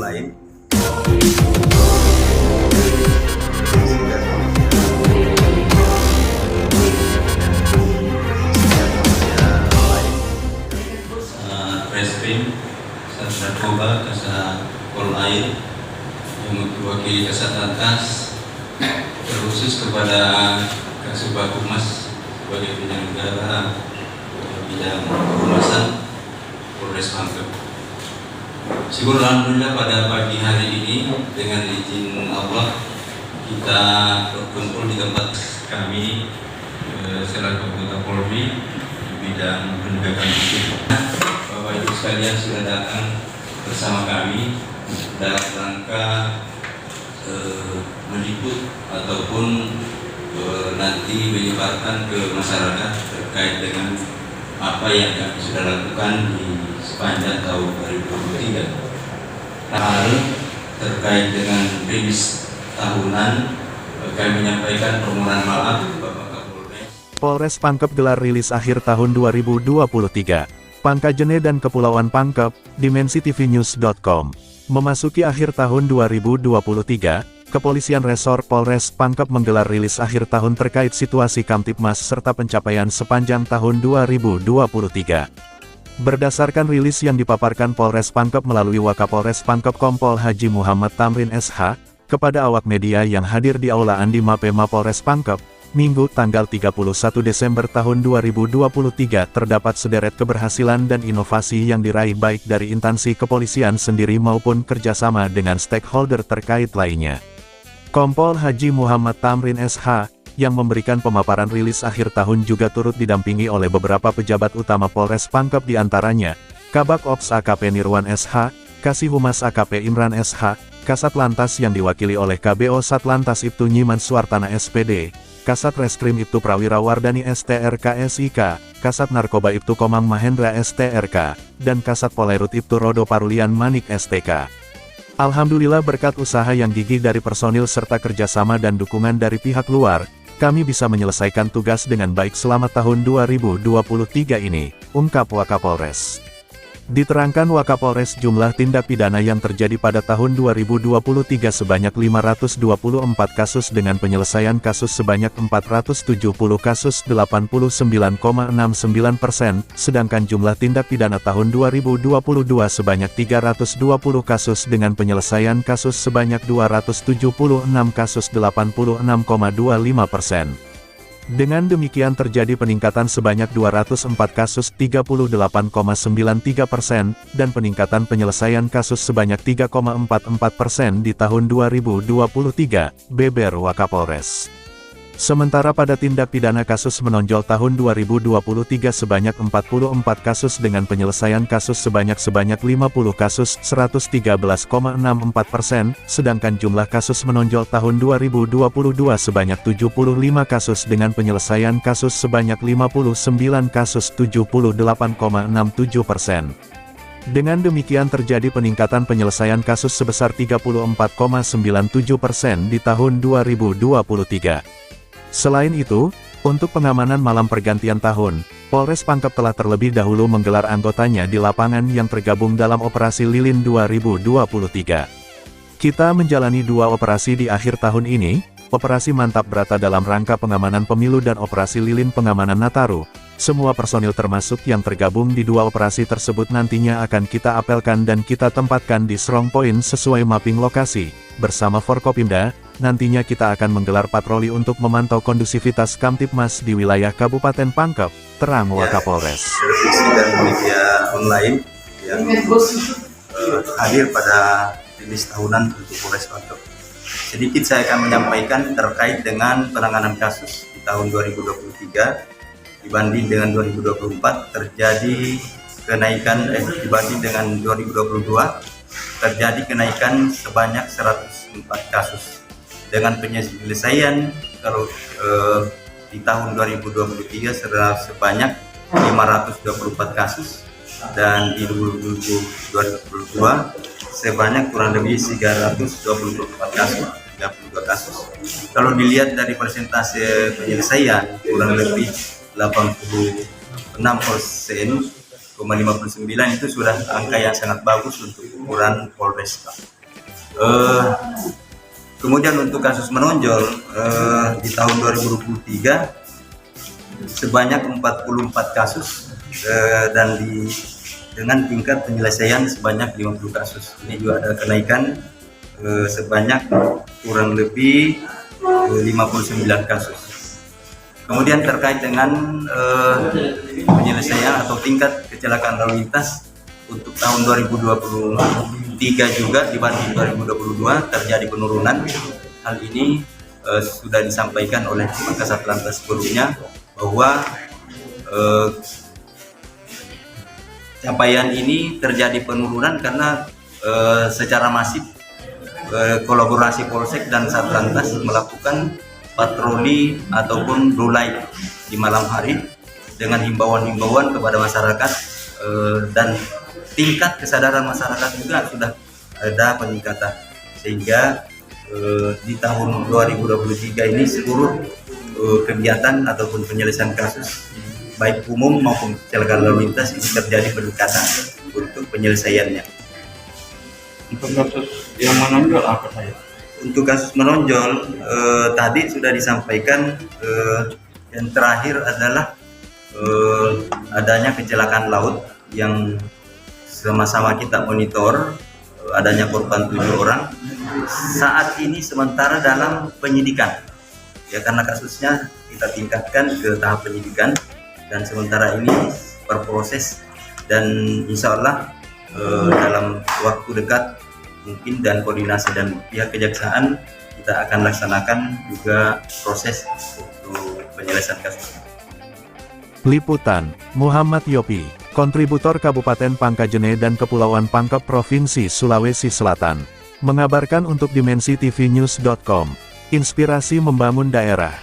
online. Reskrim Sat Narkoba Kasat Polair yang mewakili Kasat Lantas terkhusus kepada Kasubag Humas sebagai penyelenggara bidang kehumasan Polres Pangkep. Syukur alhamdulillah pada pagi hari ini dengan izin Allah kita berkumpul di tempat kami selaku anggota Polri di bidang penegakan hukum. Bapak Ibu sekalian sudah datang bersama kami dalam rangka meliput ataupun nanti menyebarkan ke masyarakat terkait dengan apa yang kami sudah lakukan di sepanjang tahun 2023. Hal terkait dengan rilis tahunan, kami menyampaikan permohonan maaf Bapak Kapolres. Polres Pangkep gelar rilis akhir tahun 2023. Pangkajene dan Kepulauan Pangkep, dimensitv-news.com. Memasuki akhir tahun 2023, Kepolisian Resor Polres Pangkep menggelar rilis akhir tahun terkait situasi Kamtibmas serta pencapaian sepanjang tahun 2023. Berdasarkan rilis yang dipaparkan Polres Pangkep melalui Wakapolres Pangkep Kompol Haji Muhammad Tamrin SH, kepada awak media yang hadir di Aula Andi Mapema Polres Pangkep, Minggu tanggal 31 Desember tahun 2023 terdapat sederet keberhasilan dan inovasi yang diraih baik dari instansi kepolisian sendiri maupun kerjasama dengan stakeholder terkait lainnya. Kompol Haji Muhammad Tamrin SH, yang memberikan pemaparan rilis akhir tahun juga turut didampingi oleh beberapa pejabat utama Polres Pangkep diantaranya, Kabak Ops AKP Nirwan SH, Kasih Humas AKP Imran SH, Kasat Lantas yang diwakili oleh KBO Satlantas Ibtu Nyiman Suartana SPD, Kasat Reskrim Ibtu Prawira Wardani STRK SIK, Kasat Narkoba Ibtu Komang Mahendra STRK, dan Kasat Polairut Ibtu Rodo Parulian Manik STK. Alhamdulillah berkat usaha yang gigih dari personil serta kerjasama dan dukungan dari pihak luar, kami bisa menyelesaikan tugas dengan baik selama tahun 2023 ini, ungkap Wakapolres. Diterangkan Wakapolres jumlah tindak pidana yang terjadi pada tahun 2023 sebanyak 524 kasus dengan penyelesaian kasus sebanyak 470 kasus 89,69%, sedangkan jumlah tindak pidana tahun 2022 sebanyak 320 kasus dengan penyelesaian kasus sebanyak 276 kasus 86,25%. Dengan demikian terjadi peningkatan sebanyak 204 kasus 38,93% dan peningkatan penyelesaian kasus sebanyak 3,44% di tahun 2023, beber Wakapolres. Sementara pada tindak pidana kasus menonjol tahun 2023 sebanyak 44 kasus dengan penyelesaian kasus sebanyak 50 kasus 113,64%, sedangkan jumlah kasus menonjol tahun 2022 sebanyak 75 kasus dengan penyelesaian kasus sebanyak 59 kasus 78,67%. Dengan demikian terjadi peningkatan penyelesaian kasus sebesar 34,97% di tahun 2023. Selain itu, untuk pengamanan malam pergantian tahun, Polres Pangkep telah terlebih dahulu menggelar anggotanya di lapangan yang tergabung dalam Operasi Lilin 2023. Kita menjalani dua operasi di akhir tahun ini, Operasi Mantap Brata dalam rangka pengamanan pemilu dan Operasi Lilin pengamanan Nataru. Semua personil termasuk yang tergabung di dua operasi tersebut nantinya akan kita apelkan dan kita tempatkan di strong point sesuai mapping lokasi. Bersama Forkopimda, nantinya kita akan menggelar patroli untuk memantau kondusivitas Kamtibmas di wilayah Kabupaten Pangkep, terang Wakapolres. Televisi dan media online yang hadir pada rilis tahunan untuk Polres Pangkep. Sedikit saya akan menyampaikan terkait dengan penanganan kasus di tahun 2023 dibanding dengan 2024 terjadi kenaikan dibanding dengan 2022 terjadi kenaikan sebanyak 104 kasus dengan penyelesaian kalau di tahun 2023 sebanyak 524 kasus dan di 2022 sebanyak kurang lebih 324 kasus. 32 kasus. Kalau dilihat dari persentase penyelesaian kurang lebih 86,59% itu sudah angka yang sangat bagus untuk ukuran Polres. Kemudian untuk kasus menonjol di tahun 2023 sebanyak 44 kasus dan dengan tingkat penyelesaian sebanyak 50 kasus. Ini juga ada kenaikan sebanyak kurang lebih 59 kasus. Kemudian terkait dengan penyelesaian atau tingkat kecelakaan lalu lintas untuk tahun 2023 juga dibanding 2022 terjadi penurunan. Hal ini sudah disampaikan oleh Kasat Lantas sebelumnya bahwa capaian ini terjadi penurunan karena secara masif kolaborasi Polsek dan Satlantas melakukan patroli ataupun blue light di malam hari dengan himbauan-himbauan kepada masyarakat dan tingkat kesadaran masyarakat juga sudah ada peningkatan, sehingga di tahun 2023 ini seluruh kegiatan ataupun penyelesaian kasus baik umum maupun kecelakaan lalu lintas ini terjadi peningkatan untuk penyelesaiannya. Untuk kasus yang menonjol apa saya? Untuk kasus menonjol tadi sudah disampaikan, yang terakhir adalah adanya kecelakaan laut yang sama-sama kita monitor, adanya korban 7 orang. Saat ini sementara dalam penyidikan, ya karena kasusnya kita tingkatkan ke tahap penyidikan dan sementara ini berproses dan insya Allah dalam waktu dekat mungkin dan koordinasi dan pihak kejaksaan kita akan laksanakan juga proses untuk penyelesaian kasus. Liputan, Muhammad Yopi, kontributor Kabupaten Pangkajene dan Kepulauan Pangkep Provinsi Sulawesi Selatan, mengabarkan untuk DimensiTVNews.com, inspirasi membangun daerah.